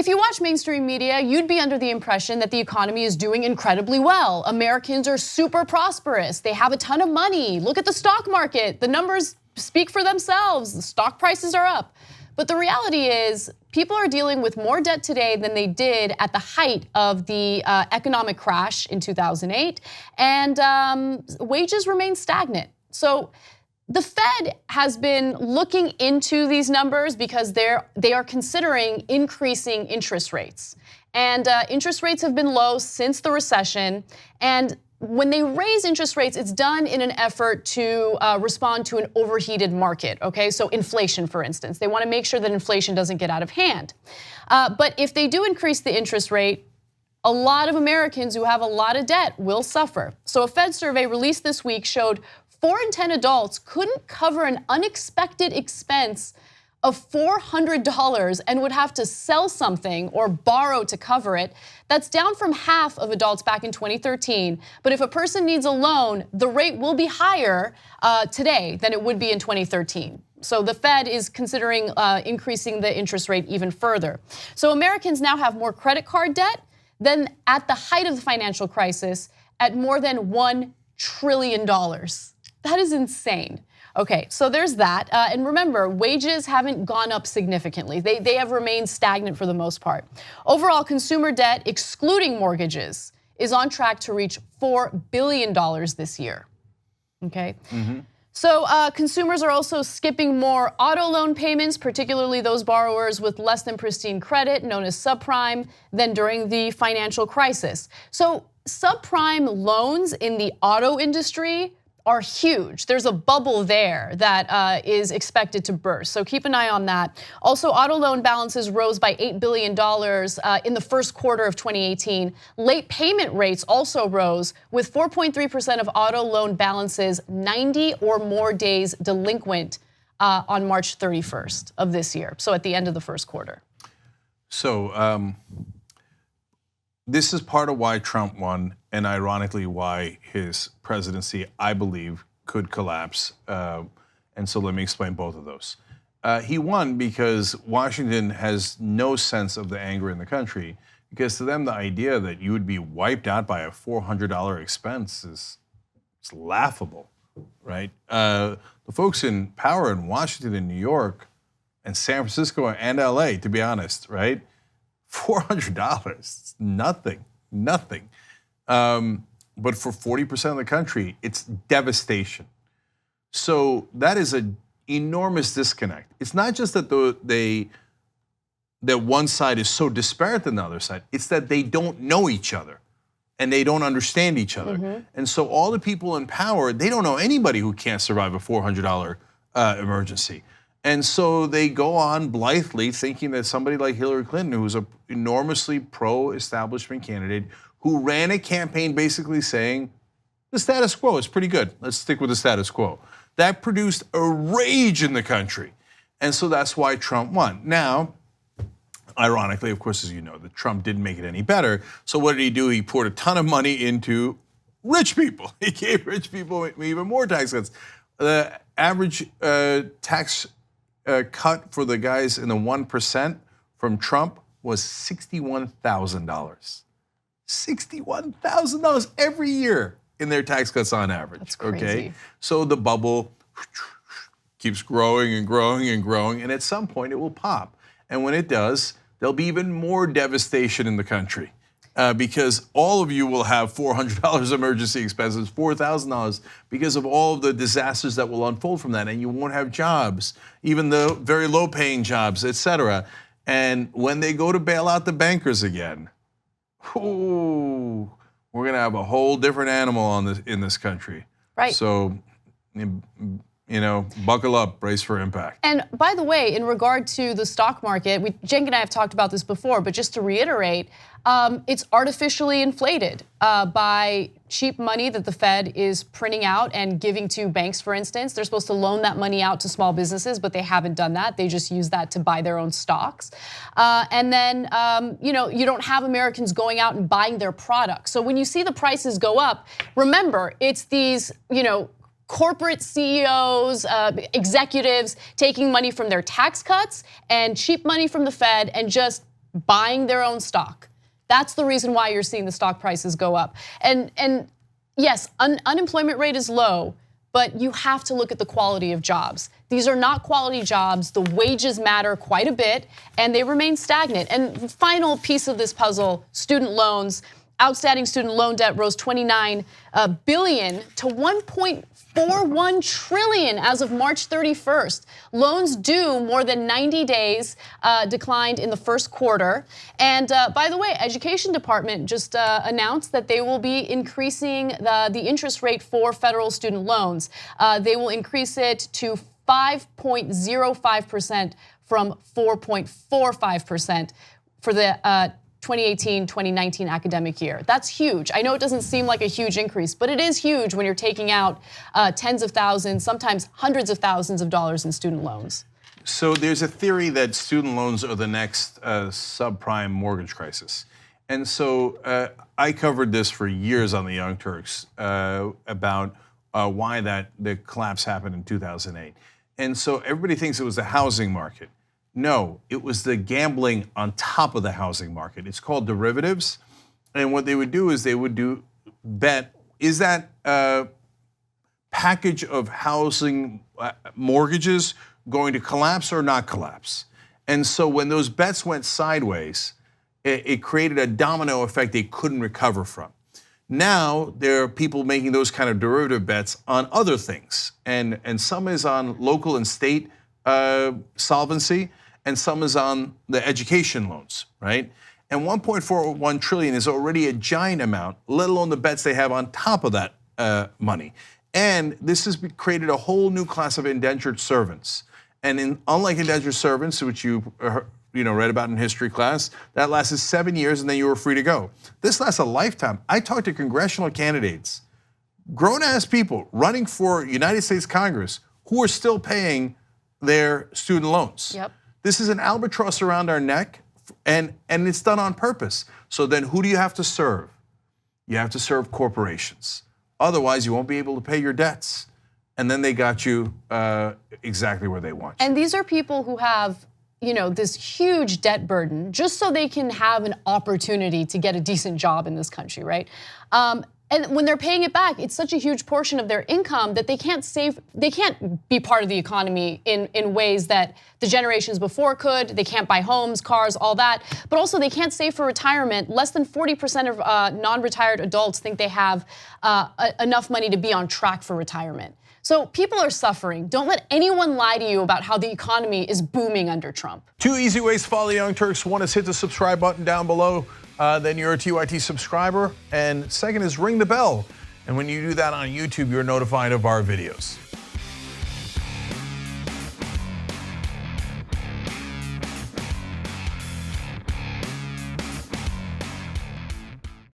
If you watch mainstream media, you'd be under the impression that the economy is doing incredibly well. Americans are super prosperous. They have a ton of money. Look at the stock market. The numbers speak for themselves. The stock prices are up. But the reality is, people are dealing with more debt today than they did at the height of the economic crash in 2008, and wages remain stagnant. So the Fed has been looking into these numbers because they are considering increasing interest rates. And interest rates have been low since the recession. And when they raise interest rates, it's done in an effort to respond to an overheated market, okay? So inflation, for instance. They want to make sure that inflation doesn't get out of hand. But if they do increase the interest rate, a lot of Americans who have a lot of debt will suffer. So a Fed survey released this week showed 4 in 10 adults couldn't cover an unexpected expense of $400 and would have to sell something or borrow to cover it. That's down from half of adults back in 2013. But if a person needs a loan, the rate will be higher today than it would be in 2013. So the Fed is considering increasing the interest rate even further. So Americans now have more credit card debt than at the height of the financial crisis at more than $1 trillion. That is insane. Okay, so there's that. And remember, wages haven't gone up significantly. They have remained stagnant for the most part. Overall, consumer debt, excluding mortgages, is on track to reach $4 billion this year, okay? So consumers are also skipping more auto loan payments, particularly those borrowers with less than pristine credit, known as subprime, than during the financial crisis. So subprime loans in the auto industry are huge. There's a bubble there that is expected to burst. So keep an eye on that. Also, auto loan balances rose by $8 billion in the first quarter of 2018. Late payment rates also rose, with 4.3% of auto loan balances 90 or more days delinquent on March 31st of this year. So at the end of the first quarter. So this is part of why Trump won, and ironically why his presidency, I believe, could collapse. And so let me explain both of those. He won because Washington has no sense of the anger in the country, because to them the idea that you would be wiped out by a $400 expense is laughable, right? The folks in power in Washington and New York and San Francisco and LA, to be honest, right? $400, nothing. But for 40% of the country, it's devastation. So that is an enormous disconnect. It's not just that that one side is so disparate than the other side. It's that they don't know each other and they don't understand each other. And so all the people in power, they don't know anybody who can't survive a $400 emergency. And so they go on blithely thinking that somebody like Hillary Clinton, who's an enormously pro-establishment candidate, who ran a campaign basically saying, the status quo is pretty good. Let's stick with the status quo. That produced a rage in the country. And so that's why Trump won. Now, ironically, of course, as you know, that Trump didn't make it any better. So what did he do? He poured a ton of money into rich people. He gave rich people even more tax cuts. The average tax cut for the guys in the 1% from Trump was $61,000. $61,000 every year in their tax cuts on average. That's crazy. Okay, so the bubble keeps growing and growing and growing, and at some point it will pop. And when it does, there'll be even more devastation in the country. Because all of you will have $400 emergency expenses, $4,000, because of all of the disasters that will unfold from that, and you won't have jobs, even the very low-paying jobs, et cetera. And when they go to bail out the bankers again, ooh, we're gonna have a whole different animal in this country. Right. So, buckle up, brace for impact. And by the way, in regard to the stock market, Cenk and I have talked about this before, but just to reiterate, it's artificially inflated by cheap money that the Fed is printing out and giving to banks, for instance. They're supposed to loan that money out to small businesses, but they haven't done that. They just use that to buy their own stocks. And then, you don't have Americans going out and buying their products. So when you see the prices go up, remember, it's these, corporate CEOs, executives taking money from their tax cuts and cheap money from the Fed and just buying their own stock. That's the reason why you're seeing the stock prices go up. And yes, unemployment rate is low, but you have to look at the quality of jobs. These are not quality jobs. The wages matter quite a bit, and they remain stagnant. And the final piece of this puzzle, student loans. Outstanding student loan debt rose 29 billion to 1.41 trillion as of March 31st. Loans due more than 90 days declined in the first quarter. And by the way, Education Department just announced that they will be increasing the interest rate for federal student loans. They will increase it to 5.05% from 4.45% for the 2018-2019 academic year. That's huge. I know it doesn't seem like a huge increase, but it is huge when you're taking out tens of thousands, sometimes hundreds of thousands of dollars in student loans. So there's a theory that student loans are the next subprime mortgage crisis. And so I covered this for years on the Young Turks about why the collapse happened in 2008. And so everybody thinks it was the housing market. No, it was the gambling on top of the housing market. It's called derivatives. And what they would do is they would bet, is that package of housing mortgages going to collapse or not collapse? And so when those bets went sideways, it created a domino effect they couldn't recover from. Now there are people making those kind of derivative bets on other things. And some is on local and state solvency, and some is on the education loans, right? And 1.41 trillion is already a giant amount, let alone the bets they have on top of that money. And this has created a whole new class of indentured servants. And unlike indentured servants, which you read about in history class, that lasted 7 years and then you were free to go. This lasts a lifetime. I talked to congressional candidates, grown-ass people running for United States Congress who are still paying their student loans. Yep. This is an albatross around our neck, and it's done on purpose. So then who do you have to serve? You have to serve corporations. Otherwise, you won't be able to pay your debts. And then they got you exactly where they want you. And these are people who have this huge debt burden just so they can have an opportunity to get a decent job in this country, right? And when they're paying it back, it's such a huge portion of their income that they can't be part of the economy in ways that the generations before could. They can't buy homes, cars, all that. But also they can't save for retirement. Less than 40% of non-retired adults think they have enough money to be on track for retirement. So people are suffering. Don't let anyone lie to you about how the economy is booming under Trump. 2 easy ways to follow the Young Turks. One is hit the subscribe button down below. Then you're a TYT subscriber. And second is ring the bell. And when you do that on YouTube, you're notified of our videos.